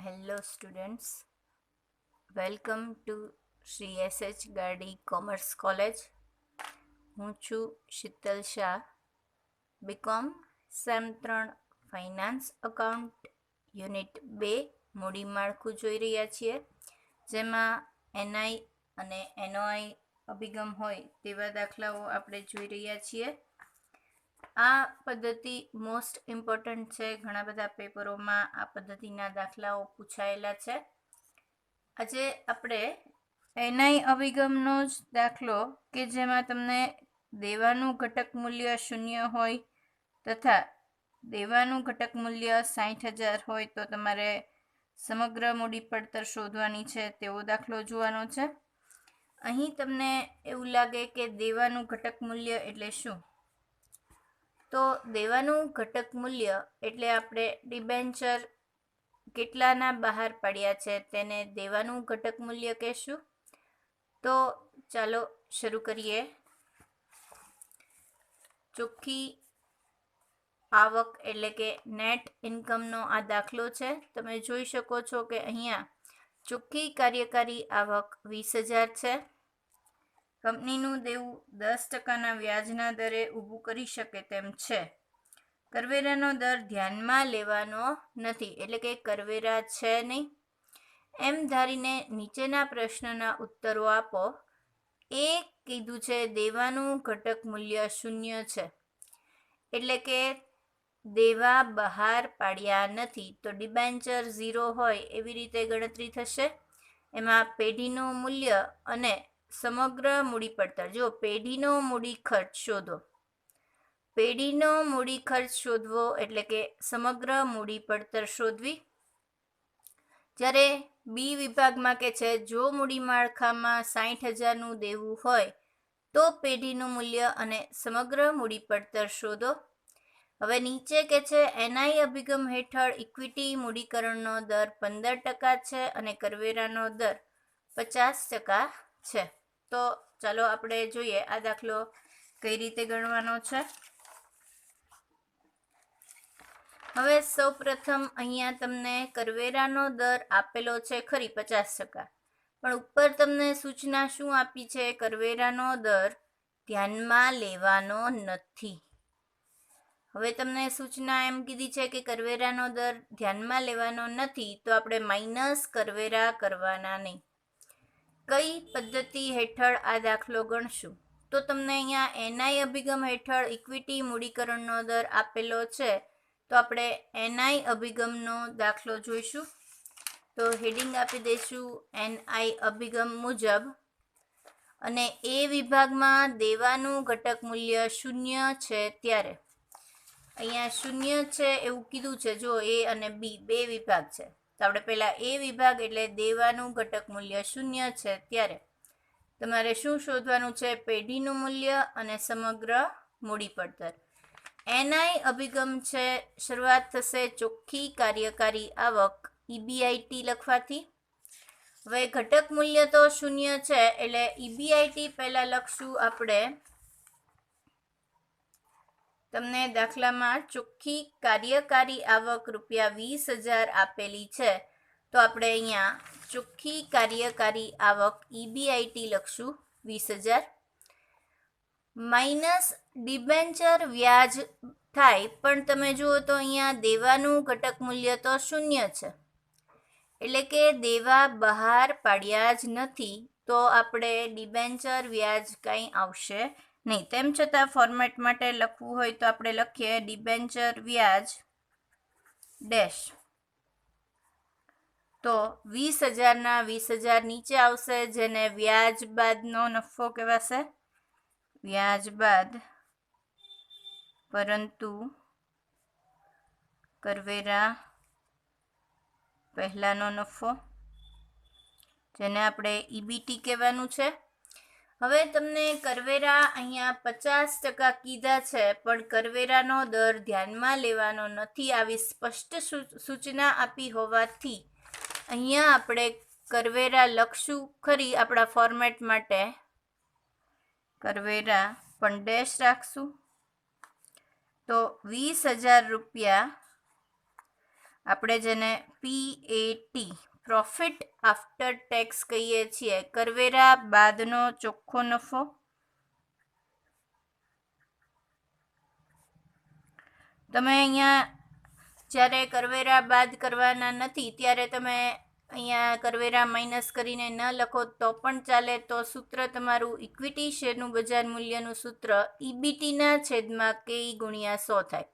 Hello students, welcome to Shri SH Gadi commerce college. હું છું Sheetal Shah, BCom sem 3 finance account unit 2 મૂડી માળખું જોઈ રહ્યા છીએ, જેમાં એનઆઈ અને એનઓઆઈ અભિગમ હોય તેવા દાખલાઓ આપણે જોઈ રહ્યા છીએ. આ પદ્ધતિ મોસ્ટ ઇમ્પોર્ટન્ટ છે. ઘણા બધા પેપરોમાં આ પદ્ધતિના દાખલાઓ પૂછાયેલા છે. આજે આપણે એનઆઈ અભિગમનો જ દાખલો કે જેમાં તમને દેવાનું ઘટક મૂલ્ય 0 હોય તથા દેવાનું ઘટક મૂલ્ય 60,000 હોય તો તમારે સમગ્ર મૂડી પડતર શોધવાની છે તેવો દાખલો જોવાનો છે. અહીં તમને એવું લાગે કે દેવાનું ઘટક મૂલ્ય એટલે શું? તો દેવાનું ઘટક મૂલ્ય એટલે આપણે ડિબેન્ચર કેટલાના બહાર પાડ્યા છે તેને દેવાનું ઘટક મૂલ્ય કહેશું. તો ચાલો શરૂ કરીએ. ચોખ્ખી આવક એટલે કે નેટ ઇન્કમનો આ દાખલો છે. તમે જોઈ શકો છો કે અહીંયા ચોખ્ખી કાર્યકારી આવક 20,000 છે. કંપનીનું દેવું 10%ના વ્યાજના દરે ઊભું કરી શકે તેમ છે. કરવેરાનો દર ધ્યાનમાં લેવાનો નથી, એટલે કે કરવેરા છે નહીં. એમ ધારીને નીચેના પ્રશ્નના ઉત્તરો આપો. એ કીધું છે દેવાનું ઘટક મૂલ્ય 0 છે, એટલે કે દેવા બહાર પાડ્યા નથી, તો ડિબેન્ચર 0 હોય એવી રીતે ગણતરી થશે. એમાં પેઢીનું મૂલ્ય અને સમગ્ર મૂડી પડતર, જો પેઢીનો મૂડી ખર્ચ શોધો. પેઢીનો મૂડી ખર્ચ શોધવો એટલે કે સમગ્ર મૂડી પડતર શોધવી. જ્યારે બી વિભાગમાં કે છે જો મૂડી માળખામાં 60,000નું દેવું હોય તો પેઢીનું મૂલ્ય અને સમગ્ર મૂડી પડતર શોધો. હવે નીચે કે છે એનઆઈ અભિગમ હેઠળ ઇક્વિટી મૂડીકરણનો દર 15% છે અને કરવેરાનો દર 50% છે. તો ચાલો આપણે જોઈએ આ દાખલો કઈ રીતે ગણવાનો છે. હવે સૌપ્રથમ અહીંયા તમને કરવેરાનો દર આપેલો છે ખરી 50%, પણ ઉપર તમને સૂચના શું આપી છે? કરવેરાનો દર ધ્યાનમાં લેવાનો નથી. હવે તમને સૂચના એમ કીધી છે કે કરવેરાનો દર ધ્યાનમાં લેવાનો નથી, તો આપણે માઇનસ કરવેરા કરવાના નહીં. કઈ પદ્ધતિ હેઠળ આ દાખલો ગણશું? તો તમને અહીંયા એનઆઈ અભિગમ હેઠળ ઇક્વિટી મૂડીકરણનો દર આપેલો છે, તો આપણે એનઆઈ અભિગમનો દાખલો જોઈશું. તો હેડિંગ આપી દઈશું એનઆઈ અભિગમ મુજબ, અને એ વિભાગમાં દેવાનું ઘટક મૂલ્ય 0 છે ત્યારે અહીંયા 0 છે એવું કીધું છે. જો એ અને બી બે વિભાગ છે, તો આપણે પહેલા એ વિભાગ એટલે દેવાનું ઘટક મૂલ્ય 0 છે ત્યારે તમારે શું શોધવાનું છે? પેઢીનું મૂલ્ય અને સમગ્ર મૂડી પડતર. એનઆઈ અભિગમ છે, શરૂઆત થશે ચોખ્ખી કાર્યકારી આવક EBIT લખવાથી. હવે ઘટક મૂલ્ય તો 0 છે એટલે EBIT પહેલા લખશું આપણે. તમને દાખલામાં ચોખ્ખી કાર્યકારી આવક ₹20,000 આપેલી છે, તો આપણે અહીંયા ચોખ્ખી કાર્યકારી આવક EBIT લખશું 20,000 માઇનસ ડિબેન્ચર વ્યાજ થાય, પણ તમે જુઓ તો અહીંયા દેવાનું ઘટક મૂલ્ય તો 0 છે, એટલે કે દેવા બહાર પાડ્યા જ નથી, તો આપણે ડિબેન્ચર વ્યાજ કંઈ આવશે નહીં. તેમ છતાં ફોર્મેટ માટે લખવું હોય તો આપણે લખીએ ડિબેન્ચર વ્યાજ ડેશ. તો 20,000ના 20,000 નીચે આવશે, જેને વ્યાજ બાદનો નફો કહેવાશે. વ્યાજ બાદ પરંતુ કરવેરા પહેલાનો નફો, જેને આપણે EBT કહેવાનું છે. હવે તમને કરવેરા અહીંયા 50% કીધા છે, પણ કરવેરાનો દર ધ્યાનમાં લેવાનો નથી આવી સ્પષ્ટ સૂચના આપી હોવાથી અહીંયા આપણે કરવેરા લખશું ખરી આપણા ફોર્મેટ માટે. કરવેરા પણ ડેશ રાખશું. તો ₹20,000 આપણે જેને PAT પ્રોફિટ આફ્ટર ટેક્સ કહીએ છીએ, કરવેરા બાદનો ચોખ્ખો નફો. તમે અહીંયા જ્યારે કરવેરા બાદ કરવાના નથી ત્યારે તમે અહીંયા કરવેરા માઇનસ કરીને ન લખો તો પણ ચાલે. તો સૂત્ર તમારું ઇક્વિટી શેરનું બજાર મૂલ્યનું સૂત્ર EBTના છેદમાં KE ગુણ્યા 100 થાય.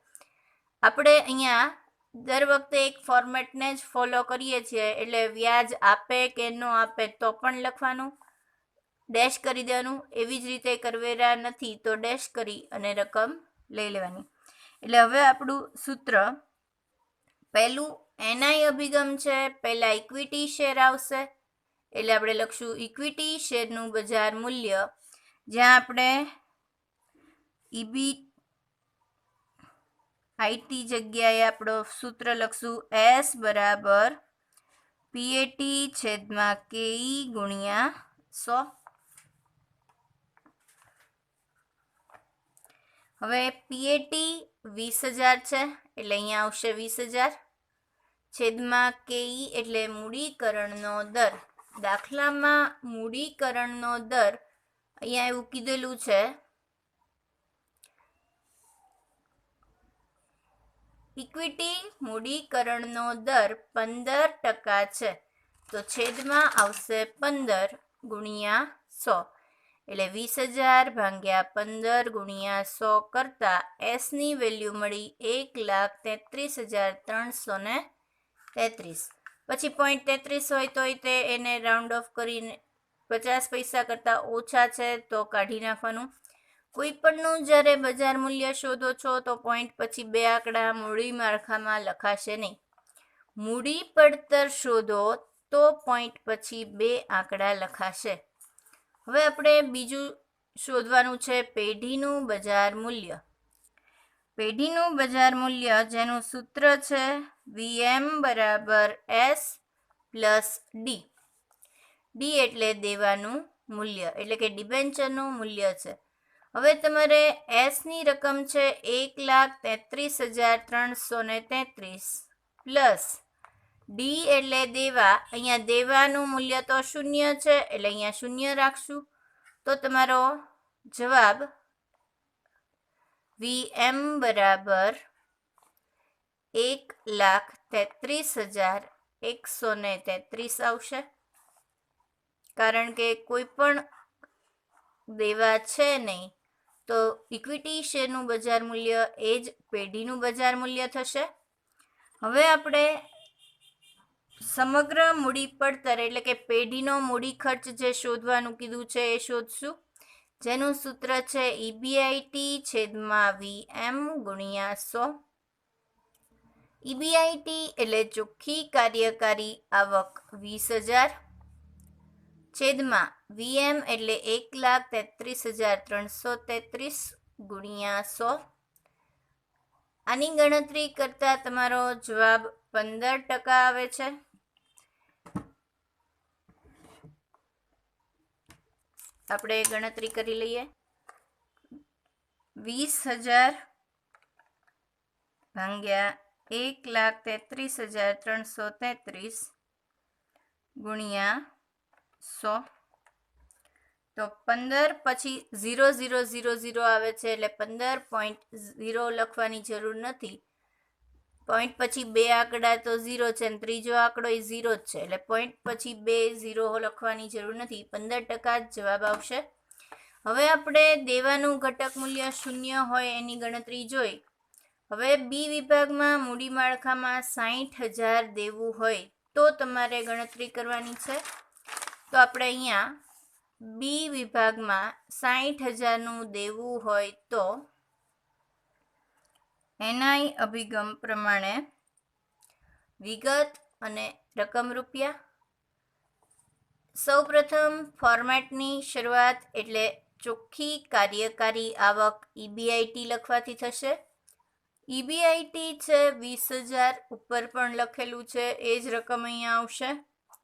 આપણે અહીંયા દર વખતે એક ફોર્મેટને જ ફોલો કરીએ છીએ, એટલે વ્યાજ આપે કે ન આપે તો પણ લખવાનું, ડેશ કરી દેવાનું. એવી જ રીતે કરવેરા નથી તો ડેશ કરી અને રકમ લઈ લેવાની. એટલે હવે આપણું સૂત્ર પહેલું NI અભિગમ છે, પહેલા ઇક્વિટી શેર આવશે એટલે આપણે લખશું ઇક્વિટી શેરનું બજાર મૂલ્ય, જ્યાં આપણે EBIT જગ્યાએ આપણો સૂત્ર લખશું S બરાબર PAT છેદમાં KE ગુણ્યા 100. હવે PAT 20,000 છે એટલે અહીંયા આવશે 20,000 છેદમાં KE એટલે મૂડીકરણનો દર. દાખલામાં મૂડીકરણનો દર અહીંયા એવું કીધેલું છે ઇક્વિટી મૂડીકરણનો દર 15% છે, તો છેદમાં આવશે 15 ગુણ્યા 100 એટલે 20,000 ભાગ્યા 15 ગુણ્યા 100 કરતા એસની વેલ્યુ મળી 1,33,333. પછી 0.33 હોય તો તે એને રાઉન્ડ ઓફ કરીને 50 પૈસા કરતાં ઓછા છે તો કાઢી નાખવાનું. કોઈ પણનું જ્યારે બજાર મૂલ્ય શોધો છો તો પોઈન્ટ પછી 2 આંકડા મૂડી માળખામાં લખાશે નહીં. મૂડી પડતર શોધો તો પોઈન્ટ પછી 2 આંકડા લખાશે. હવે આપણે બીજું શોધવાનું છે પેઢીનું બજાર મૂલ્ય. પેઢીનું બજાર મૂલ્ય જેનું સૂત્ર છે VM બરાબર S પ્લસ D. D એટલે દેવાનું મૂલ્ય, એટલે કે ડિબેન્ચરનું મૂલ્ય છે. હવે તમારે એસની રકમ છે 1,33,333 પ્લસ ડી એટલે દેવા. અહીંયા દેવાનું મૂલ્ય તો 0 છે એટલે અહીંયા 0 રાખશું. તો તમારો જવાબ VM બરાબર 1,33,133 આવશે, કારણ કે કોઈ પણ દેવા છે નહીં તો ઇક્વિટી શેરનું બજાર મૂલ્ય એ જ પેઢીનું બજાર મૂલ્ય થશે. હવે આપણે સમગ્ર મૂડી પડતર એટલે કે પેઢીનો મૂડી ખર્ચ જે શોધવાનું કીધું છે એ શોધશું, જેનું સૂત્ર છે EBIT છેદમાં VM ગુણ્યા 100. EBIT એટલે ચોખ્ખી કાર્યકારી આવક 20,000 છેદમાં VM એટલે 1,33,333 ગુણ્યા 100. આની ગણતરી કરતા તમારો જવાબ 15% આવે છે. આપણે ગણતરી કરી લઈએ. 20,000 ભાગ્યા 1,33,333 ગુણ્યા 100, તો 15 પછી 0000 આવે છે એટલે 15.0 લખવાની જરૂર નથી. પોઈન્ટ પછી 2 આંકડા તો 0 છે અને ત્રીજો આંકડો એ 0 જ છે એટલે પોઈન્ટ પછી 2 0 લખવાની જરૂર નથી. 15% જ જવાબ આવશે. હવે આપણે દેવાનું ઘટક મૂલ્ય 0 હોય એની ગણતરી જોઈ. હવે બી વિભાગમાં મૂડી માળખામાં 60,000 દેવું હોય તો તમારે ગણતરી કરવાની છે. તો આપણે અહીંયા બી વિભાગમાં 60,000નું દેવું હોય તો NI અભિગમ પ્રમાણે વિગત અને રકમ રૂપિયા. સૌપ્રથમ ફોર્મેટની શરૂઆત એટલે ચોખ્ખી કાર્યકારી આવક EBIT લખવાથી થશે. EBIT છે 20,000, ઉપર પણ લખેલું છે એ જ રકમ અહીંયા આવશે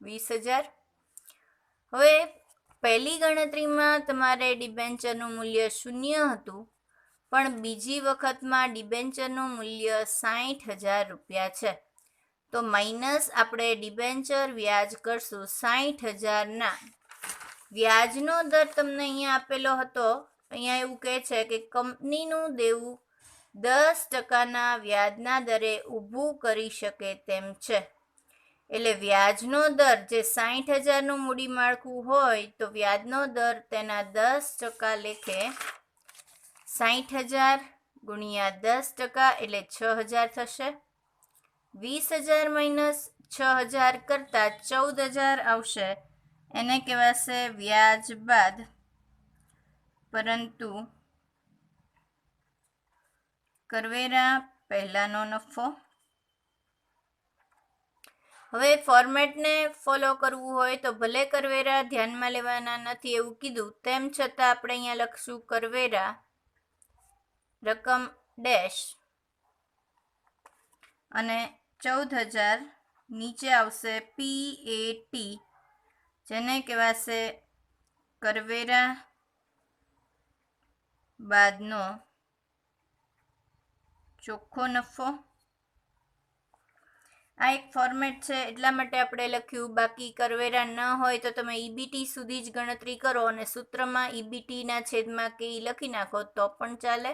20,000. હવે પહેલી ગણતરીમાં તમારે ડિબેન્ચરનું મૂલ્ય 0 હતું, પણ બીજી વખતમાં ડિબેન્ચરનું મૂલ્ય 60,000 રૂપિયા છે. તો માઇનસ આપણે ડિબેન્ચર વ્યાજ કરશું 60,000ના. વ્યાજનો દર તમને અહીંયા આપેલો હતો. અહીંયા એવું કહે છે કે કંપનીનું દેવું 10%ના વ્યાજના દરે ઊભું કરી શકે તેમ છે. એટલે વ્યાજનો દર જે 60,000નું મૂડી માળખું હોય તો વ્યાજનો દર તેના 10% લેખે 60,000 ગુણ્યા 10% એટલે 6,000 થશે. 20,000 માઇનસ 6,000 કરતા 14,000 આવશે. એને કહેવાશે વ્યાજ બાદ પરંતુ કરવેરા પહેલાનો નફો. હવે ફોર્મેટને ફોલો કરવું હોય તો ભલે કરવેરા ધ્યાનમાં લેવાના નથી એવું કીધું, તેમ છતાં આપણે અહીંયા લખશું કરવેરા રકમ ડેશ અને 14,000 નીચે આવશે PAT, જેને કહેવાશે કરવેરા બાદનો ચોખ્ખો નફો. આ એક ફોર્મેટ છે એટલા માટે આપણે લખ્યું. બાકી કરવેરા ન હોય તો તમે EBT સુધી જ ગણતરી કરો અને સૂત્રમાં EBTના છેદમાં કે લખી નાખો તો પણ ચાલે.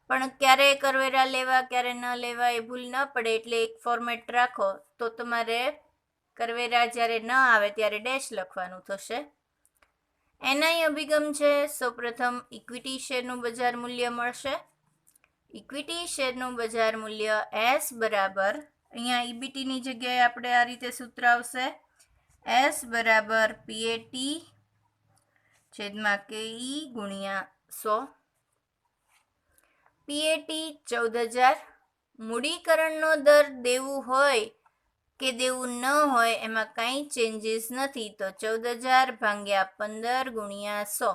પણ ક્યારે કરવેરા લેવા ક્યારે ન લેવા એ ભૂલ ન પડે એટલે એક ફોર્મેટ રાખો તો તમારે કરવેરા જ્યારે ન આવે ત્યારે ડેશ લખવાનું થશે. એનાય અભિગમ છે. સૌપ્રથમ ઇક્વિટી શેરનું બજાર મૂલ્ય મળશે. ઇક્વિટી શેરનું બજાર મૂલ્ય S બરાબર, અહીંયા EBTની જગ્યાએ આપણે આ રીતે સૂત્ર આવશે, S બરાબર PAT છેદમાં KE ગુણ્યા 100. PAT 14,000. મૂડીકરણનો દર દેવું હોય કે દેવું ન હોય એમાં કાંઈ ચેન્જીસ નથી, તો 14,000 ભાગ્યા 15 ગુણ્યા 100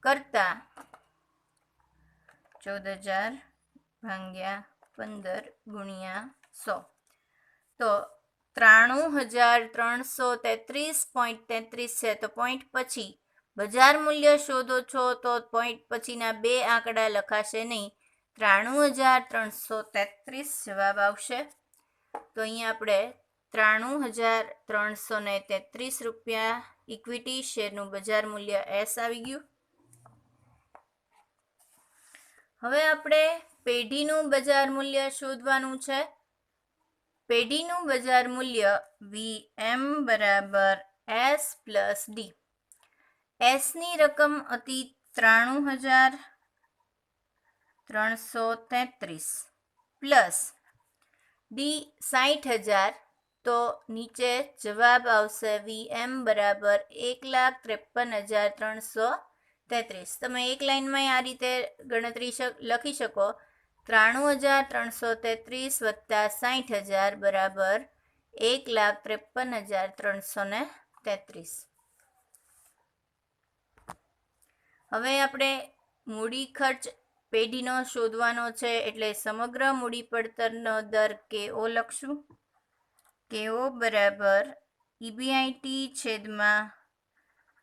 કરતા 14,000 ભાગ્યા 15 ગુણ્યા 100 તો 93,333.33 છે. તો પોઈન્ટ પછી બજાર મૂલ્ય શોધો છો તો પોઈન્ટ પછીના બે આંકડા લખાશે નહીં, 93,333 જવાબ આવશે. તો અહીંયા આપણે 93,333 રૂપિયા ઇક્વિટી શેરનું બજાર મૂલ્ય S આવી ગયું. હવે આપણે પેઢીનું બજાર મૂલ્ય શોધવાનું છે. પેઢીનું બજાર મૂલ્ય VM બરાબર S પ્લસ D. Sની રકમ હતી 93,333 પ્લસ D 60,000, તો નીચે જવાબ આવશે VM બરાબર 1,53,333. તમે એક લાઈનમાં આ રીતે ગણતરી લખી શકો, 93,333 વત્તા 60,000 બરાબર 1,53,333. હવે આપણે મૂડી ખર્ચ પેઢીનો શોધવાનો છે એટલે સમગ્ર મૂડી પડતરનો દર KO લખશું. KO બરાબર EBIT છેદમાં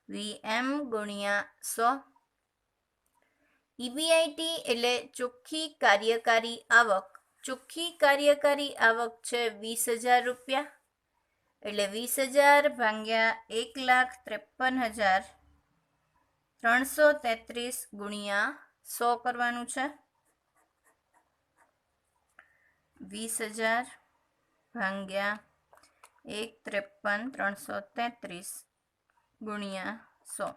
VM ગુણ્યા 100. EBIT એટલે ચોખ્ખી કાર્યકારી આવક. ચોખ્ખી કાર્યકારી આવક છે 20,000 રૂપિયા, એટલે 20,000 ભાગ્યા 1,53,333 ગુણ્યા 100 કરવાનું છે. 20,000 ભાગ્યા 1,53,333 ગુણ્યા 100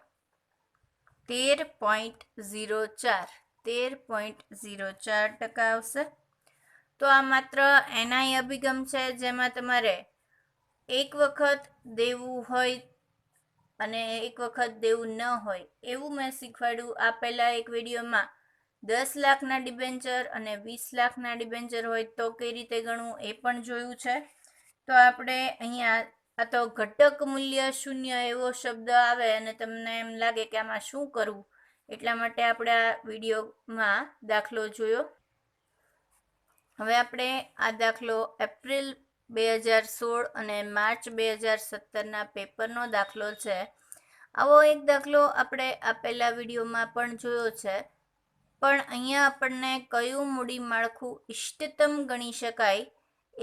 13.04% આવશે. તો આ માત્ર એનાય અભિગમ છે જેમાં તમારે એક વખત દેવું હોય અને એક વખત દેવું ન હોય એવું મેં શીખવાડ્યું આ પહેલા એક વિડીયોમાં. 10 લાખના ડિબેન્ચર અને 20 લાખના ડિબેન્ચર હોય તો કઈ રીતે ગણવું એ પણ જોયું છે. તો આપણે અહીંયા આ તો ઘટક મૂલ્ય શૂન્ય એવો શબ્દ આવે અને તમને એમ લાગે કે આમાં શું કરવું, એટલા માટે આપણે આ વિડીયોમાં દાખલો જોયો. હવે આપણે આ દાખલો એપ્રિલ 2016 અને માર્ચ 2017ના પેપરનો દાખલો છે. આવો એક દાખલો આપણે આ પહેલા વિડીયોમાં પણ જોયો છે, પણ અહીંયા આપણને કયું મૂડી માળખું ઇષ્ટતમ ગણી શકાય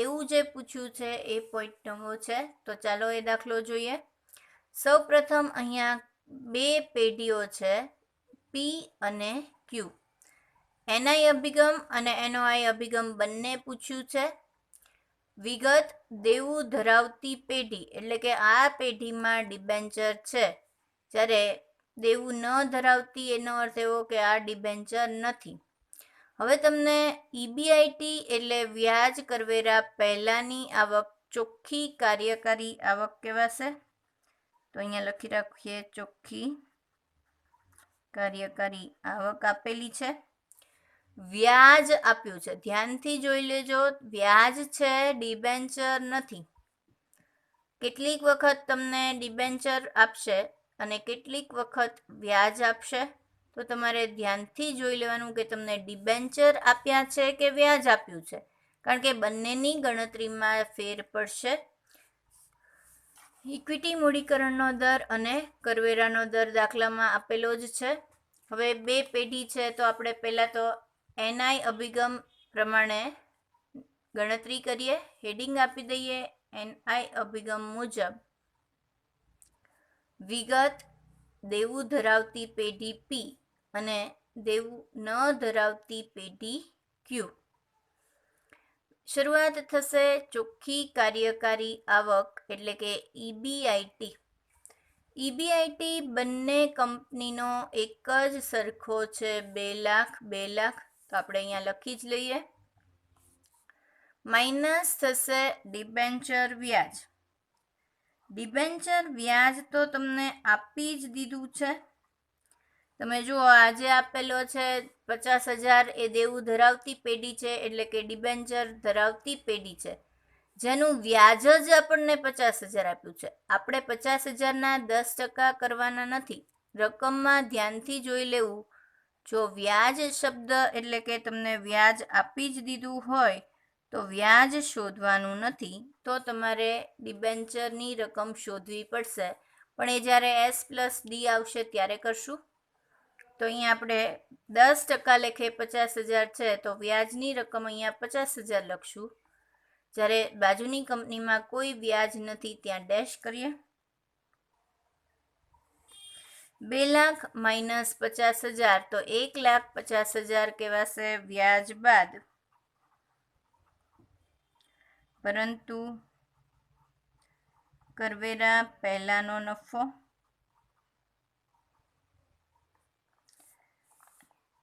એવું જે પૂછ્યું છે એ પોઈન્ટ નવો છે. તો ચાલો એ દાખલો જોઈએ. સૌ પ્રથમ અહીંયા બે પેઢીઓ છે પી અને ક્યુ. એનઆઈ અભિગમ અને એનઓઆઈ અભિગમ બંને પૂછ્યું છે. વિગત: દેવું ધરાવતી પેઢી એટલે કે આ પેઢીમાં ડિબેન્ચર છે, જ્યારે દેવું ન ધરાવતી એનો અર્થ એવો કે આ ડિબેન્ચર નથી. હવે તમને ઈબીઆઈટી એટલે વ્યાજ કરવેરા પહેલાની આવક ચોખ્ખી કાર્યકારી આવક કહેવાશે. તો અહીંયા લખી રાખીએ ચોખ્ખી કાર્યકારી આવક આપેલી છે. વ્યાજ આપ્યું છે, ધ્યાનથી જોઈ લેજો, વ્યાજ છે, ડિબેન્ચર નથી. કેટલીક વખત તમને ડિબેન્ચર આપશે અને કેટલીક વખત વ્યાજ આપશે. તો તમારે ધ્યાનથી જોઈ લેવાનું કે તમને ડિબેન્ચર આપ્યા છે કે વ્યાજ આપ્યું છે, કારણ કે બંનેની ગણતરીમાં ફેર પડશે. ઇક્વિટી મૂડીકરણનો દર અને કરવેરાનો દર દાખલામાં આપેલો જ છે. હવે બે પેઢી છે તો આપણે પહેલાં તો એનઆઈ અભિગમ પ્રમાણે ગણતરી કરીએ. હેડિંગ આપી દઈએ એનઆઈ અભિગમ મુજબ. વિગત: દેવું ધરાવતી પેઢી પી અને દેવું ન ધરાવતી પેઢી ક્યુ. શરૂઆત થશે ચોખ્ખી કાર્યકારી આવક એટલે કે ઈબીઆઈટી. ઈબીઆઈટી બંને કંપનીનો એક જ સરખો છે, 2 લાખ 2 લાખ. તો આપણે અહીંયા લખી જ લઈએ. માઇનસ થશે ડિબેન્ચર વ્યાજ. ડિબેન્ચર વ્યાજ તો તમને આપી જ દીધું છે. તમે જુઓ, આજે આપેલો છે 50,000 એ દેવું ધરાવતી પેઢી છે એટલે કે ડિબેન્ચર ધરાવતી પેઢી છે, જેનું વ્યાજ જ આપણને 50,000 આપ્યું છે. આપણે 50,000ના 10% કરવાના નથી. રકમમાં ધ્યાનથી જોઈ લેવું. જો વ્યાજ શબ્દ એટલે કે તમને વ્યાજ આપી જ દીધું હોય તો વ્યાજ શોધવાનું નથી, તો તમારે ડિબેન્ચરની રકમ શોધવી પડશે. પણ એ જ્યારે S+D આવશે ત્યારે કરશું. તો અહીંયા આપણે 10% લેખે 50,000 છે તો વ્યાજની રકમ અહીંયા 50,000 લખશું. જ્યારે બાજુની કંપનીમાં કોઈ વ્યાજ નથી ત્યાં ડેશ કરીએ. 2 લાખ માઇનસ 50,000 તો 1,50,000 કહેવાશે વ્યાજ બાદ. પરંતુ કરવેરા પહેલાનો નફો.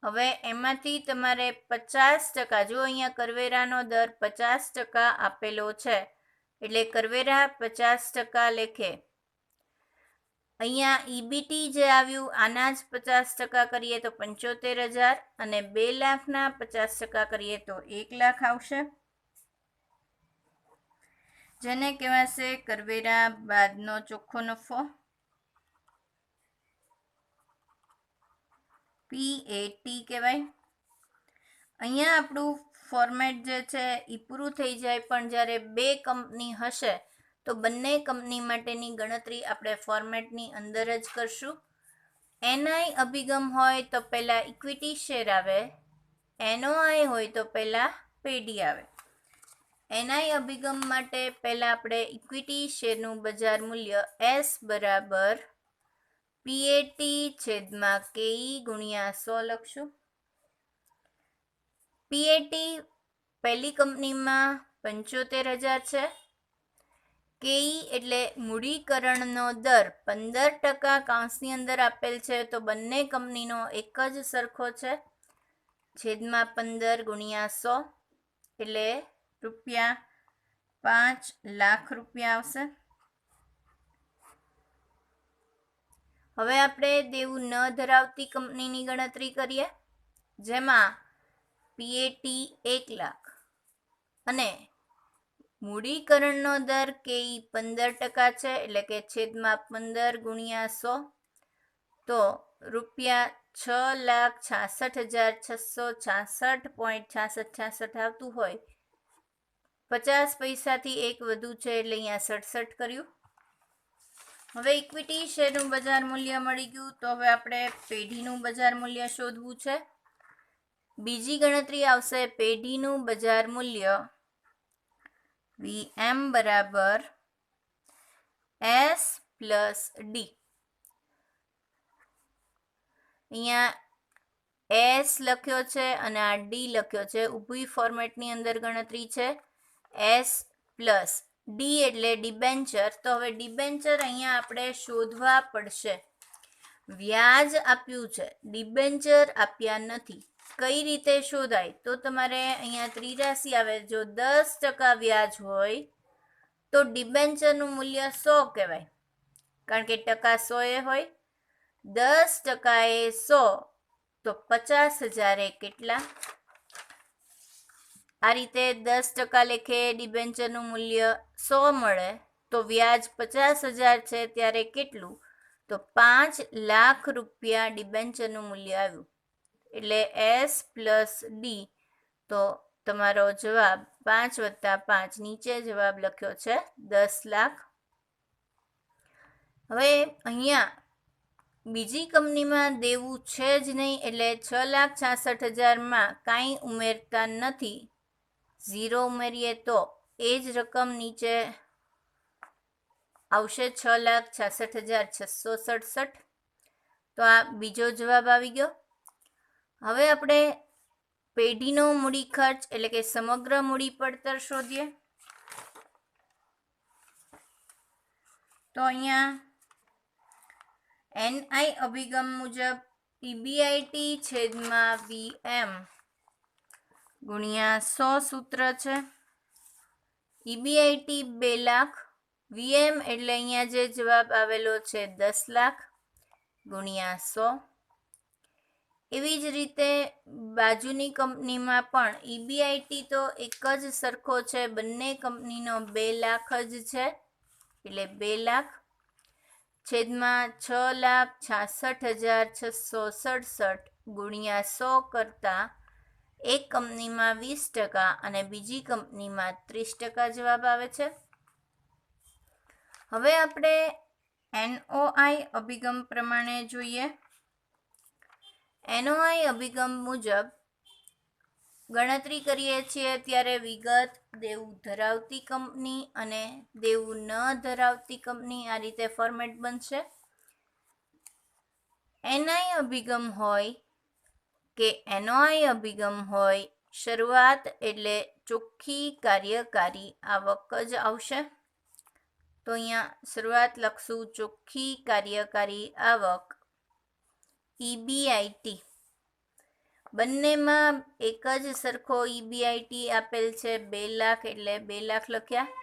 હવે એમાંથી તમારે 50%, જો અહીંયા કરવેરાનો દર 50% આપેલો છે એટલે કરવેરા 50% લેખે. અહીંયા ઈબીટી જે આવ્યું આના જ 50% કરીએ તો 75,000 અને 2 લાખના 50% કરીએ તો 1 લાખ આવશે, જેને કહેવાશે કરવેરા બાદનો ચોખ્ખો નફો. PAT કહેવાય. અહીંયા આપણું ફોર્મેટ જે છે એ પૂરું થઈ જાય, પણ જ્યારે બે કંપની હશે તો બંને કંપની માટેની ગણતરી આપણે ફોર્મેટની અંદર જ કરશું. એનઆઈ અભિગમ હોય તો પહેલાં ઇક્વિટી શેર આવે, એનઓઆઈ હોય તો પહેલાં પેઢી આવે. એનઆઈ અભિગમ માટે પહેલાં આપણે ઇક્વિટી શેરનું બજાર મૂલ્ય S બરાબર PAT છેદમાં KE ગુણ્યા 100 લખશું. PAT પહેલી કંપનીમાં 75,000 છે. KE એટલે મૂડીકરણનો દર 15% કૌંસની અંદર આપેલ છે, તો બંને કંપનીનો એક જ સરખો છે, છેદમાં 15 ગુણ્યા 100 એટલે ₹5 લાખ આવશે. હવે આપણે દેવું ન ધરાવતી કંપનીની ગણતરી કરીએ, જેમાં PAT 1 લાખ અને મૂડીકરણનો દર KE 15% છે એટલે કે છેદમાં 15 ગુણ્યા 100 તો ₹666,666.66 આવતું હોય. 50 પૈસાથી એક વધુ છે એટલે અહીંયા 67 કર્યું. હવે ઇક્વિટી શેરનું બજાર મૂલ્ય મળી ગયું, તો હવે આપણે પેઢીનું બજાર મૂલ્ય શોધવું છે. બીજી ગણતરી આવશે પેઢીનું બજાર મૂલ્ય VM બરાબર S પ્લસ ડી. અહીંયા S લખ્યો છે અને આ ડી લખ્યો છે. ઊભી ફોર્મેટની અંદર ગણતરી છે. S પ્લસ ડી એટલે ડિબેન્ચર. તો હવે ડિબેન્ચર અહીંયા આપણે શોધવા પડશે. વ્યાજ આપ્યું છે, ડિબેન્ચર આપ્યા નથી. કઈ રીતે શોધાય? તો તમારે અહીંયા ત્રિરાશી આવે. જો 10% વ્યાજ હોય તો ડિબેન્ચરનું મૂલ્ય 100 કહેવાય, કારણ કે ટકા 100 એ હોય. 10% એ 100 તો 50,000 એ કેટલા? આ રીતે 10% લેખે ડિબેન્ચરનું મૂલ્ય 100 મળે તો વ્યાજ 50,000 છે ત્યારે કેટલું? તો 5 લાખ રૂપિયા ડિબેન્ચરનું મૂલ્ય આવ્યું. એટલે S પ્લસ ડી. તો તમારો જવાબ 5 વત્તા 5, નીચે જવાબ લખ્યો છે 10 લાખ. હવે અહીંયા બીજી કંપનીમાં દેવું છે જ નહીં, એટલે 6,66,000માં કાંઈ ઉમેરતા નથી. 0 ઉમેરીએ તો એ જ રકમ નીચે આવશે 6,66,667. તો આ બીજો જવાબ આવી ગયો. હવે આપણે પેઢીનો મૂડી ખર્ચ એટલે કે સમગ્ર મૂડી પડતર શોધીએ. તો અહીંયા NI અભિગમ મુજબ EBIT છેદમાં VM ગુણ્યા 100 સૂત્ર છે. EBIT 2 લાખ, VM એટલે અહીંયા જે જવાબ આવેલો છે 10 લાખ ગુણ્યા 100. એવી જ રીતે બાજુની કંપનીમાં પણ EBIT તો એક જ સરખો છે, બંને કંપનીનો 2 લાખ જ છે, એટલે 2 લાખ છેદમાં 6,66,667 ગુણ્યા 100 કરતા એક કંપનીમાં 20% અને બીજી કંપનીમાં 30% જવાબ આવે છે. હવે આપણે NOI અભિગમ પ્રમાણે જોઈએ. NOI અભિગમ મુજબ ગણતરી કરીએ છીએ ત્યારે વિગત, દેવું ધરાવતી કંપની અને દેવું ન ધરાવતી કંપની, આ રીતે ફોર્મેટ બનશે. NI અભિગમ હોય કે NOI અભિગમ હોય, શરૂઆત એટલે ચોખ્ખી કાર્યકારી આવક જ આવશે. તો અહીંયા શરૂઆત લખશું ચોખ્ખી કાર્યકારી આવક EBIT. બંનેમાં એક જ સરખો EBIT આપેલ છે 2 લાખ, એટલે 2 લાખ લખ્યા.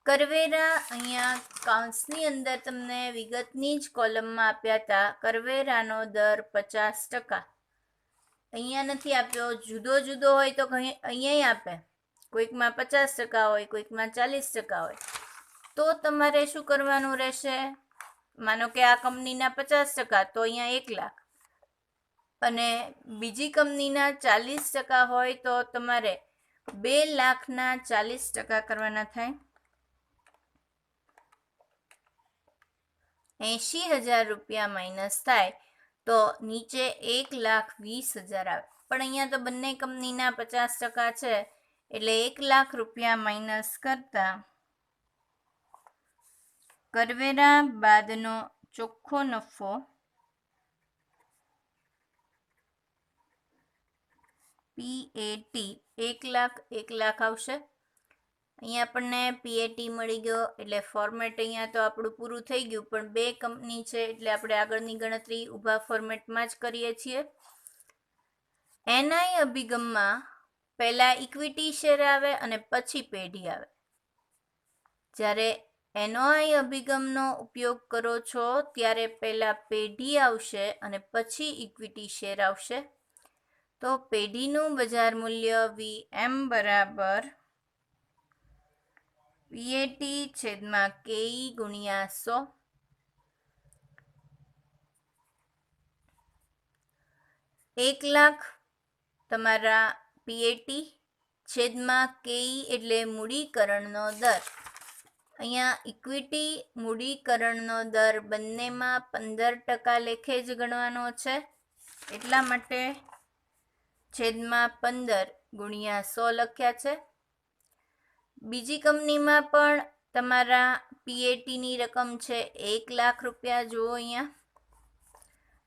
કરવેરા અહીંયા કૌંસની અંદર તમને વિગતની જ કોલમમાં આપ્યા હતા. કરવેરાનો દર 50%. અહીંયા નથી આપ્યો, જુદો જુદો હોય તો અહીંયા આપે. કોઈકમાં 50% હોય, કોઈકમાં 40% હોય. તો તમારે શું કરવાનું રહેશે? માનો કે આ કંપનીના 50%, તો અહીંયા 1 લાખ, અને બીજી કંપનીના 40% હોય તો તમારે 2 લાખના 40% કરવાના થાય. 80,000 રૂપિયા માઇનસ થાય તો નીચે 1,20,000 આવે. પણ અહીંયા તો બંને કંપનીના 50% છે, એટલે 1 લાખ રૂપિયા માઇનસ કરતા કરવેરા બાદનો ચોખ્ખો નફો PAT 1 લાખ આવશે. અહીંયા આપણને PAT મળી ગયો, એટલે ફોર્મેટ અહીંયા તો આપણું પૂરું થઈ ગયું. પણ 2 કંપની છે એટલે આપણે આગળની ગણતરી ઊભા ફોર્મેટમાં જ કરીએ છીએ. NI અભિગમમાં પહેલા ઇક્વિટી શેર આવે અને પછી પેઢી આવે. જ્યારે NOI અભિગમનો ઉપયોગ કરો છો ત્યારે પહેલા પેઢી આવશે અને પછી ઇક્વિટી શેર આવશે. તો પેઢીનું બજાર મૂલ્ય VM બરાબર PAT છેદમાં KE ગુણ્યા 100. 1 લાખ તમારા PAT છેદમાં KE એટલે મૂડીકરણનો દર. અહીંયા ઇક્વિટી મૂડીકરણનો દર બંનેમાં 15% લેખે જ ગણવાનો છે, એટલા માટે છેદમાં 15 ગુણ્યા 100 લખ્યા છે. બીજી કંપનીમાં પણ તમારા પીએટીની રકમ છે 1 લાખ રૂપિયા. જુઓ અહીંયા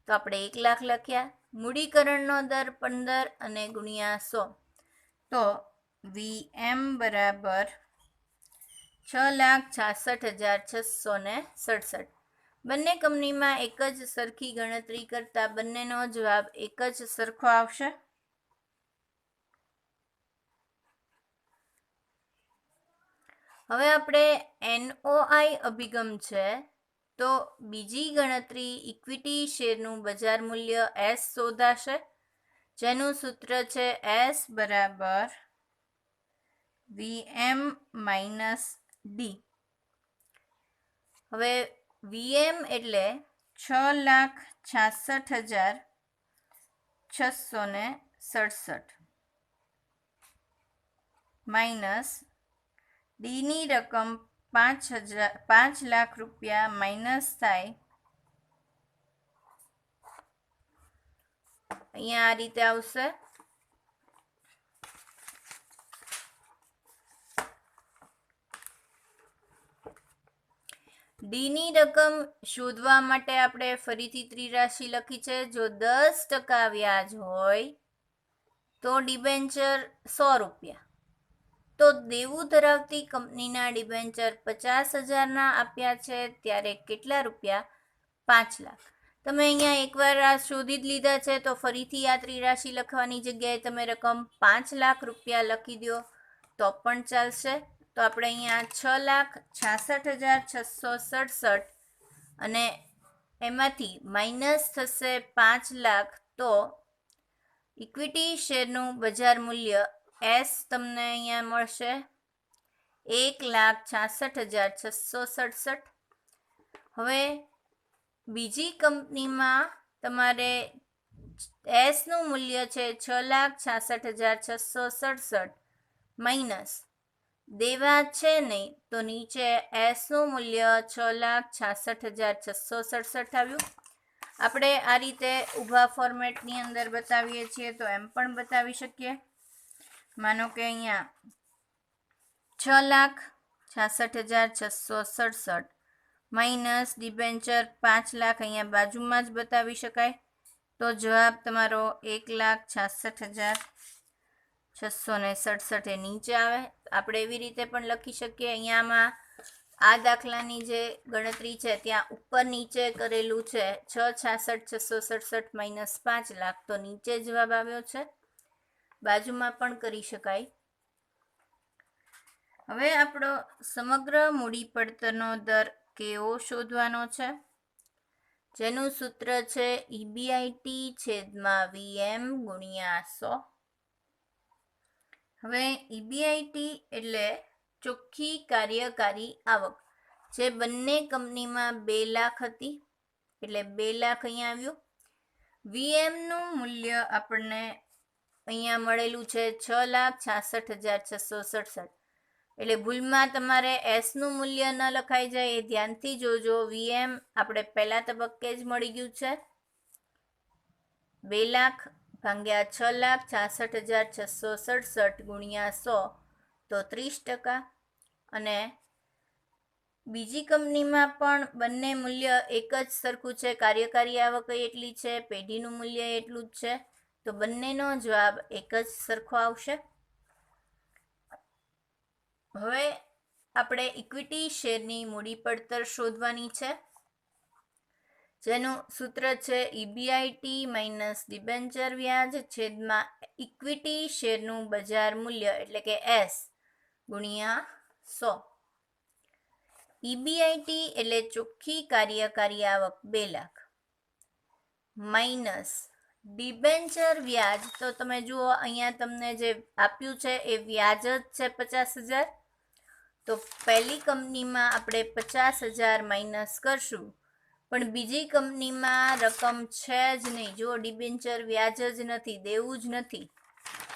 તો આપણે 1 લાખ લખ્યા. મૂડીકરણનો દર 15 અને ગુણ્યા 100, તો VM બરાબર 6,66,667. બંને કંપનીમાં એક જ સરખી ગણતરી કરતા બંનેનો જવાબ એક જ સરખો આવશે. હવે આપણે NOI અભિગમ છે, તો બીજી ગણતરી ઇક્વિટી શેરનું બજાર મૂલ્ય S શોધાશે, જેનું સૂત્ર છે S બરાબર VM માઇનસ ડી. હવે VM એટલે 6,66,667 માઇનસ ડીની રકમ 5 લાખ રૂપિયા માઇનસ થાય. અહીંયા આ રીતે આવશે. ડીની રકમ શોધવા માટે આપણે ફરીથી ત્રિરાશિ લખી છે. જો 10% વ્યાજ હોય તો ડિબેન્ચર 100 રૂપિયા. તો દેવું ધરાવતી કંપનીના ડિબેન્ચર 50,000ના આપ્યા છે, ત્યારે કેટલા રૂપિયા? 5 લાખ. તમે અહીંયા એકવાર આ શોધી જ લીધા છે, તો ફરીથી આ ત્રિરાશિ લખવાની જગ્યાએ તમે રકમ 5 લાખ રૂપિયા લખી દો તો પણ ચાલશે. તો આપણે અહીંયા 6,66,667 અને એમાંથી માઇનસ થશે 5 લાખ, તો ઇક્વિટી શેરનું બજાર મૂલ્ય S તમને અહીંયા મળશે 1,66,667. હવે બીજી કંપનીમાં તમારે S નું મૂલ્ય છે 6,66,667 માઇનસ દેવા છે નહીં, તો નીચે S નું મૂલ્ય 6,66,667 આવ્યું. આપણે આ રીતે ઊભા ફોર્મેટની અંદર બતાવીએ છીએ, તો એમ પણ બતાવી શકીએ. માનો કે અહીંયા 6,66,667 માઇનસ ડિબેન્ચર 5 લાખ અહીંયા બાજુમાં જ બતાવી શકાય. તો જવાબ તમારો 1,66,667 એ નીચે આવે. આપણે એવી રીતે પણ લખી શકીએ. અહીંયામાં આ દાખલાની જે ગણતરી છે ત્યાં ઉપર નીચે કરેલું છે 6,66,667 માઇનસ 5 લાખ, તો નીચે જવાબ આવ્યો છે. બાજુમાં પણ કરી શકાય. હવે આપણો સમગ્ર મૂડી પડતરનો દર કેવો શોધવાનો છે, જેનું સૂત્ર છે EBIT છેદમાં VM ગુણ્યા 100. હવે EBIT એટલે ચોખ્ખી કાર્યકારી આવક, જે બંને કંપનીમાં 2 લાખ હતી, એટલે 2 લાખ અહીંયા આવ્યું. VM નું મૂલ્ય આપણને અહીંયા મળેલું છે 6,66,667. એટલે ભૂલમાં તમારે S નું મૂલ્ય ન લખાઈ જાય, એ ધ્યાનથી જોજો. VM આપણે પહેલા તબક્કે જ મળી ગયું છે. 2 લાખ ભાગ્યા 6,66,667 ગુણ્યા 100, તો 30%. અને બીજી કંપનીમાં પણ બંને મૂલ્ય એક જ સરખું છે. કાર્યકારી આવક એટલી છે, પેઢીનું મૂલ્ય એટલું જ છે, તો બંનેનો જવાબ એક જ સરખો આવશે. હવે આપણે ઇક્વિટી શેરની મૂડી પડતર શોધવાની છે, જેનું સૂત્ર છે EBIT માઇનસ ડિબેન્ચર વ્યાજ છેદમાં ઇક્વિટી શેરનું બજાર મૂલ્ય એટલે કે S ગુણ્યા 100. EBIT એટલે ચોખ્ખી કાર્યકારી આવક 2 લાખ માઇનસ ડિબેન્ચર વ્યાજ, તો તમે જુઓ અહીંયા તમને જે આપ્યું છે એ વ્યાજ જ છે 50,000. તો પહેલી કંપનીમાં આપણે 50,000 માઇનસ કરશું, પણ બીજી કંપનીમાં રકમ છે જ નહીં. જો ડિબેન્ચર વ્યાજ જ નથી, દેવું જ નથી,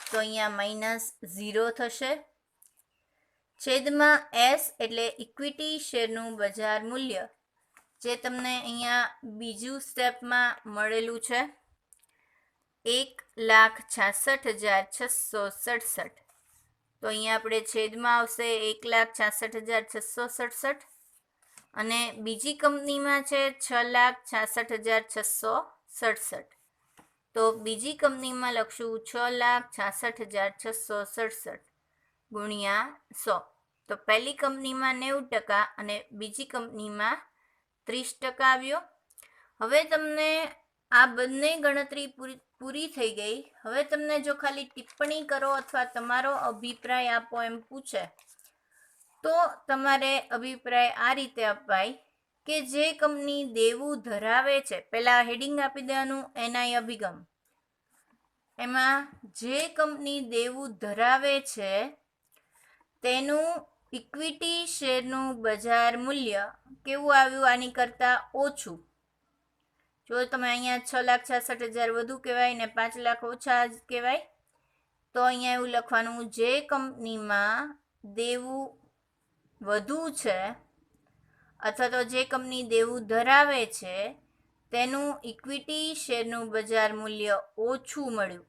તો અહીંયા માઇનસ 0 થશે. છેદમાં S એટલે ઇક્વિટી શેરનું બજાર મૂલ્ય, જે તમને અહીંયા બીજું સ્ટેપમાં મળેલું છે 1,66,667. તો અહીંયા આપણે છેદમાં આવશે 1,66,667 અને બીજી કંપનીમાં છે 6,66,667. તો બીજી કંપનીમાં લખશું 6,66,667 ગુણ્યા 100. તો પહેલી કંપનીમાં 90% અને બીજી કંપનીમાં 30% આવ્યો. હવે તમને આ બંને ગણતરી પૂરી થઈ ગઈ. હવે તમને જો ખાલી ટિપ્પણી કરો અથવા તમારો અભિપ્રાય આપો એમ પૂછે તો તમારે અભિપ્રાય આ રીતે અપાય કે જે કંપની દેવું ધરાવે છે, પહેલા હેડિંગ આપી દેવાનું એનઆઈ અભિગમ. એમાં જે કંપની દેવું ધરાવે છે તેનું ઇક્વિટી શેરનું બજાર મૂલ્ય કેવું આવ્યું? આની કરતાં ઓછું. જો તમે અહીંયા 6,66,000 વધુ કહેવાય ને 5 લાખ ઓછા કહેવાય તો અહીંયા એવું લખવાનું જે કંપનીમાં દેવું વધુ છે અથવા તો જે કંપની દેવું ધરાવે છે તેનું ઇક્વિટી શેરનું બજાર મૂલ્ય ઓછું મળ્યું.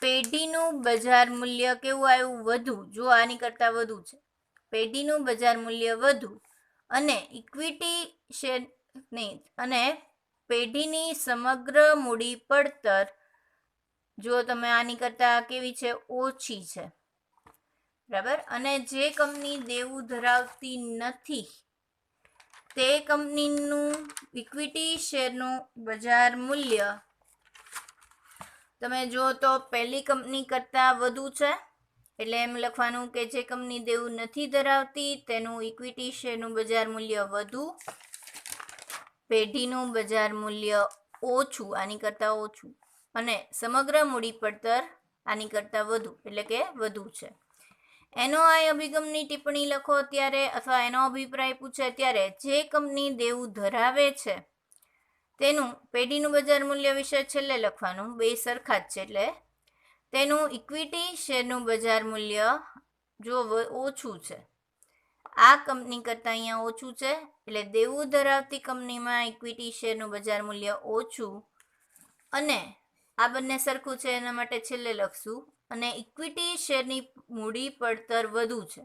પેઢીનું બજાર મૂલ્ય કેવું આવ્યું? વધુ. જો આની કરતાં વધુ છે. પેઢીનું બજાર મૂલ્ય વધુ અને ઇક્વિટી શેર નહીં અને પેઢીની સમગ્ર મૂડી પડતર જો તમે આની કરતાં કેવી છે? ઓછી છે. બરાબર. અને જે કંપની દેવું ધરાવતી નથી તે કંપનીનું ઇક્વિટી શેરનું બજાર મૂલ્ય તમે જો તો પહેલી કંપની કરતાં વધુ છે, એટલે એમ લખવાનું કે જે કંપની દેવું નથી ધરાવતી તેનું ઇક્વિટી શેરનું બજાર મૂલ્ય વધુ, પેઢીનું બજાર મૂલ્ય ઓછું, આની કરતાં ઓછું, અને સમગ્ર મૂડી પડતર આની કરતાં વધુ, એટલે કે વધુ છે. એનઓઆઈ અભિગમની ટિપ્પણી લખો ત્યારે અથવા એનો અભિપ્રાય પૂછે ત્યારે જે કંપની દેવું ધરાવે છે તેનું પેઢીનું બજાર મૂલ્ય વિશે છેલ્લે લખવાનું, બે સરખા જ છે, એટલે તેનું ઇક્વિટી શેરનું બજાર મૂલ્ય જો ઓછું છે, આ કંપની કરતાં અહીંયા ઓછું છે, એટલે દેવું ધરાવતી કંપનીમાં ઇક્વિટી શેરનું બજાર મૂલ્ય ઓછું અને આ બંને સરખું છે એના માટે છેલ્લે લખશું અને ઇક્વિટી શેરની મૂડી પડતર વધુ છે.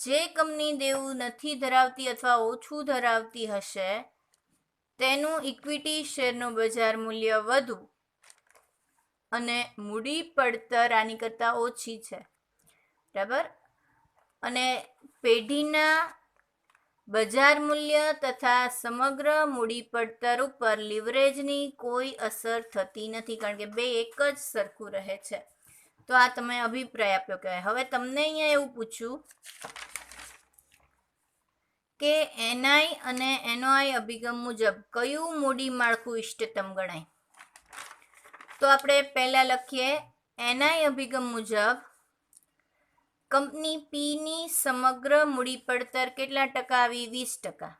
જે કંપની દેવું નથી ધરાવતી અથવા ઓછું ધરાવતી હશે તેનું ઇક્વિટી શેરનું બજાર મૂલ્ય વધુ અને મૂડી પડતર આની કરતાં ઓછી છે. બરાબર. અને પેઢીના બજાર મૂલ્ય તથા સમગ્ર મૂડી પડતર ઉપર લિવરેજની કોઈ અસર થતી નથી, કારણ કે બે એક જ સરખું રહે છે. તો આ તમે અભિપ્રાય આપ્યો કહેવાય. હવે તમને અહીંયા એવું પૂછ્યું કે એનઆઈ અને એનઓઆઈ અભિગમ મુજબ કયું મૂડી માળખું ઇષ્ટતમ ગણાય? તો આપણે પહેલા લખીએ એનઆઈ અભિગમ મુજબ કંપની પીની સમગ્ર મૂડી પડતર કેટલા ટકા આવી? 20%.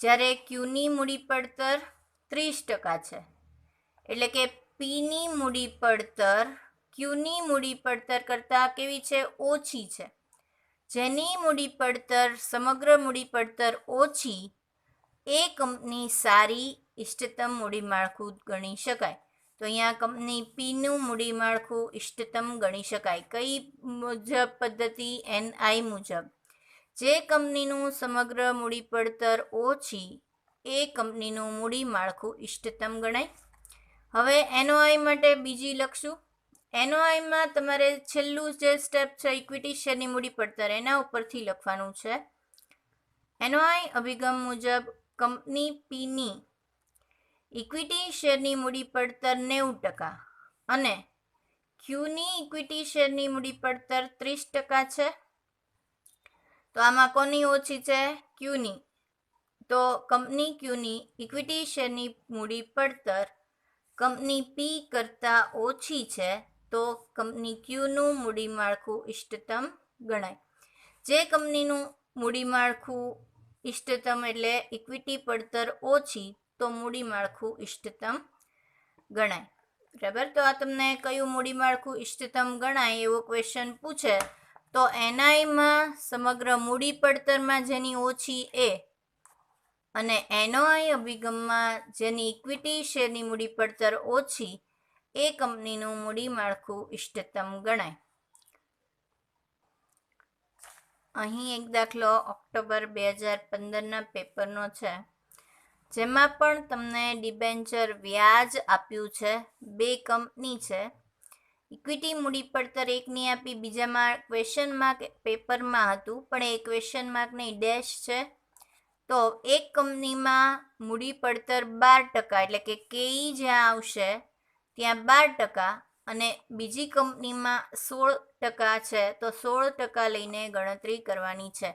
જ્યારે ક્યુની મૂડી પડતર 30% છે. એટલે કે પીની મૂડી પડતર ક્યુની મૂડી પડતર કરતાં કેવી છે? ઓછી છે. જેની મૂડી પડતર સમગ્ર મૂડી પડતર ઓછી એ કંપની સારી ઇષ્ટતમ મૂડી માળખું ગણી શકાય. તો અહીંયા કંપની પીનું મૂડી માળખું ઇષ્ટતમ ગણી શકાય. કઈ મુજબ પદ્ધતિ? એનઆઈ મુજબ. જે કંપનીનું સમગ્ર મૂડી પડતર ઓછી એ કંપનીનું મૂડી માળખું ઇષ્ટતમ ગણાય. હવે એનઓઆઈ માટે બીજી લખશું. એનઓઆઈમાં તમારે છેલ્લું જે સ્ટેપ છે ઇક્વિટી શેરની મૂડી પડતર એના ઉપરથી લખવાનું છે. એનઓઆઈ અભિગમ મુજબ કંપની પીની ઇક્વિટી શેરની મૂડી પડતર 90% અને ક્યુની ઇક્વિટી શેરની મૂડી પડતર 30% છે. તો આમાં કોની ઓછી છે? ક્યુની. તો કંપની ક્યુની ઇક્વિટી શેરની મૂડી પડતર કંપની પી કરતાં ઓછી છે, તો કંપની ક્યુનું મૂડી માળખું ઇષ્ટતમ ગણાય. જે કંપનીનું મૂડી માળખું ઇષ્ટતમ એટલે ઇક્વિટી પડતર ઓછી, તો મૂડી માળખું ઇષ્ટતમ ગણાય. બરાબર. તો આ તમને કયું મૂડી માળખું ઇષ્ટતમ ગણાય એવો ક્વેશ્ચન પૂછે તો એનઆઈમાં સમગ્ર મૂડી પડતરમાં જેની ઓછી એ અને એનઓઆઈ અભિગમમાં જેની ઇક્વિટી શેરની મૂડી પડતર ઓછી એ કંપનીનું મૂડી માળખું ઇષ્ટતમ ગણાય. અહીં એક દાખલો ઓક્ટોબર 2015ના પેપરનો છે, જેમાં પણ તમને ડિબેન્ચર વ્યાજ આપ્યું છે. બે કંપની છે, ઇક્વિટી મૂડી પડતર એકની આપી, બીજામાં ક્વેશ્ચન માર્ક પેપરમાં હતું, પણ એ ક્વેશ્ચન માર્ક નહીં, ડેશ છે. તો એક કંપનીમાં મૂડી પડતર 12%, એટલે કે કેઈ જ્યાં આવશે ત્યાં 12%, અને બીજી કંપનીમાં 16% છે, તો 16% લઈને ગણતરી કરવાની છે.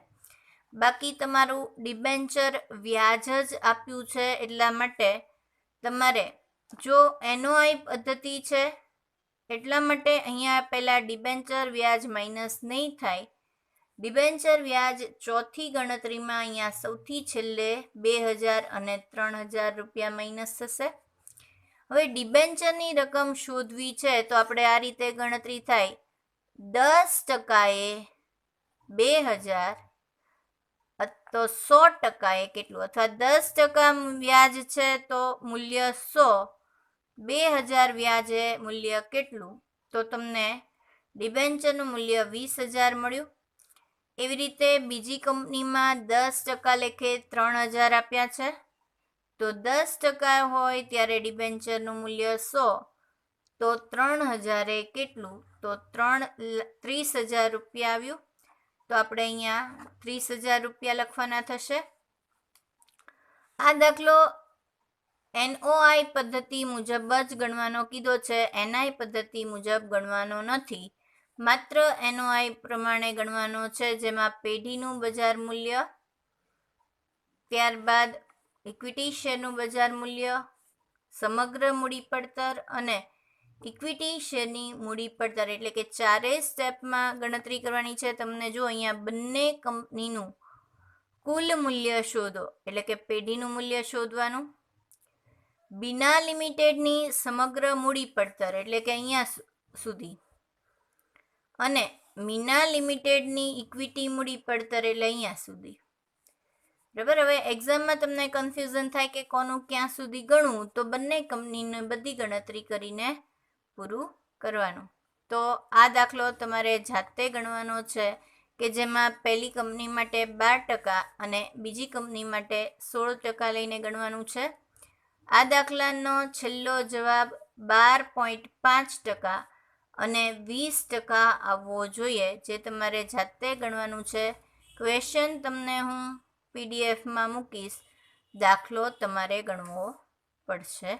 બાકી તમારું ડિબેન્ચર વ્યાજ જ આપ્યું છે, એટલા માટે તમારે જો એનઓઆઈ પદ્ધતિ છે એટલા માટે અહીંયા પહેલા ડિબેન્ચર વ્યાજ માઇનસ નહીં થાય. ડિબેન્ચર વ્યાજ ચોથી ગણતરીમાં અહીંયા સૌથી છેલ્લે 2000 અને 3000 રૂપિયા માઇનસ થશે. હવે ડિબેન્ચરની રકમ શોધવી છે તો આપણે આ રીતે ગણતરી થાય. 10% એ 2000, તો 100% એ કેટલું, અથવા 10% વ્યાજ છે તો મૂલ્ય 100, 2000 વ્યાજે મૂલ્ય કેટલું, તો તમને ડિબેન્ચરનું મૂલ્ય 20000 મળ્યું. એવી રીતે બીજી કંપનીમાં 10% લેખે 3000 આપ્યા છે, તો 10% હોય ત્યારે ડિબેન્ચરનું મૂલ્ય 100, તો 3000 એ કેટલું, તો 30000 રૂપિયા આવ્યું. તો આપણે અહીંયા 30000 રૂપિયા લખવાના થશે. આ દાખલો એનઓઆઈ પદ્ધતિ મુજબ જ ગણવાનો કીધો છે, એનઆઈ પદ્ધતિ મુજબ ગણવાનો નથી. માત્ર એનઓઆઈ પ્રમાણે ગણવાનો છે, જેમાં પેઢીનું બજાર મૂલ્ય, ત્યારબાદ ઇક્વિટી શેરનું બજાર મૂલ્ય, સમગ્ર મૂડી પડતર અને ઇક્વિટી શેરની મૂડી પડતર, એટલે કે ચારેય સ્ટેપમાં ગણતરી કરવાની છે. તમને જો અહીંયા બંને કંપનીનું કુલ મૂલ્ય શોધો, એટલે કે પેઢીનું મૂલ્ય શોધવાનું. બીના લિમિટેડની સમગ્ર મૂડી પડતર, એટલે કે અહીંયા સુધી, અને મીના લિમિટેડની ઇક્વિટી મૂડી પડતર, એટલે અહીંયા સુધી. બરાબર. હવે એક્ઝામમાં તમને કન્ફ્યુઝન થાય કે કોનું ક્યાં સુધી ગણવું, તો બંને કંપનીને બધી ગણતરી કરીને પૂરું કરવાનું. તો આ દાખલો તમારે જાતે ગણવાનો છે, કે જેમાં પહેલી કંપની માટે 12% અને બીજી કંપની માટે 16% લઈને ગણવાનું છે. આ દાખલાનો છેલ્લો જવાબ 12.5% અને 20% આવવો જોઈએ, જે તમારે જાતે ગણવાનું છે. ક્વેશ્ચન તમને હું પીડીએફમાં મૂકીશ, દાખલો તમારે ગણવો પડશે.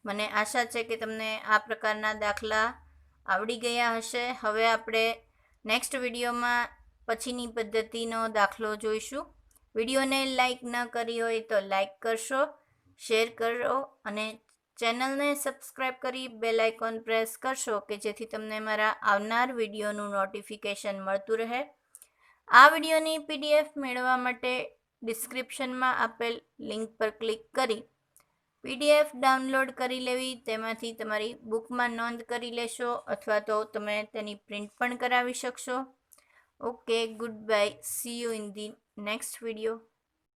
મને આશા છે કે તમને આ પ્રકારના દાખલા આવડી ગયા હશે. હવે આપણે નેક્સ્ટ વિડીયોમાં પછીની પદ્ધતિનો દાખલો જોઈશું. વિડીયોને લાઈક ન કરી હોય તો લાઈક કરશો, શેર કરો અને ચેનલને સબસ્ક્રાઈબ કરી બેલ આઇકોન પ્રેસ કરશો, કે જેથી તમને મારા આવનાર વિડીયોનું નોટિફિકેશન મળતું રહે. આ વિડીયોની પીડીએફ મેળવવા માટે ડિસ્ક્રિપ્શનમાં આપેલ લિંક પર ક્લિક કરી પીડીએફ ડાઉનલોડ કરી લેવી. તેમાંથી તમારી બુકમાં નોંધ કરી લેશો, અથવા તો તમે તેની પ્રિન્ટ પણ કરાવી શકશો. Okay, good bye, C you in the next video.